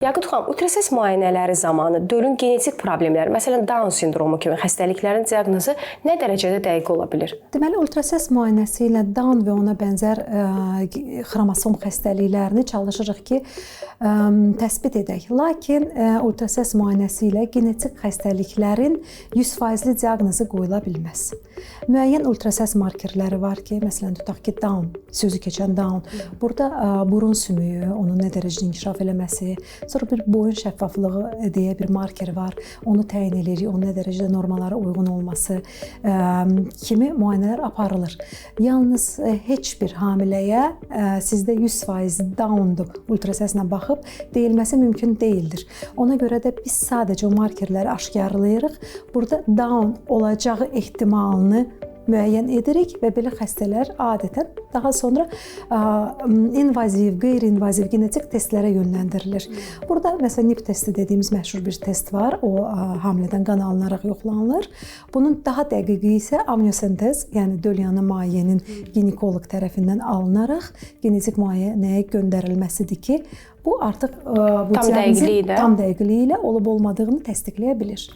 Yaqut xanım, ultrasəs müayinələri zamanı dölün genetik problemləri, məsələn Down sindromu kimi xəstəliklərin diaqnozu nə dərəcədə dəqiq ola bilir? Deməli, ultrasəs müayinəsi ilə Down və ona bənzər xromosom xəstəliklərini çalışırıq ki, təsbit edək. Lakin ultrasəs müayinəsi ilə genetik xəstəliklərin 100% diaqnozu qoyula bilməz. Müəyyən ultrasəs markerləri var ki, məsələn tutaq ki, Down, sözü keçən Down. Burada burun sümüyü, onun nə dərəcədə inkişaf eləməsi, sonra bir boyun şəffaflığı deyə bir marker var. Onu təyin edirik, onun nə dərəcədə normalara uyğun olması kimi müayinələr aparılır. Yalnız heç bir hamiləyə sizdə 100% Down-dur ultrasəslə baxıb deyilməsi mümkün deyildir. Ona görə də biz sadəcə o markerləri aşkarlayırıq. Burada Down olacağı ehtimalını müəyyən edirik və belə xəstələr adətən daha sonra invaziv, qeyri-invaziv genetik testlərə yönləndirilir. Burada məsələn NIPT testi dediyimiz məşhur bir test var. O hamilədən qan alınaraq yoxlanılır. Bunun daha dəqiqi isə amniosentez, yəni döl yanı mayenin ginekoloq tərəfindən alınaraq genetik müayinəyə göndərilməsidir ki, bu artıq bu tam dəqiqliyi ilə olub-olmadığını təsdiqləyə bilir.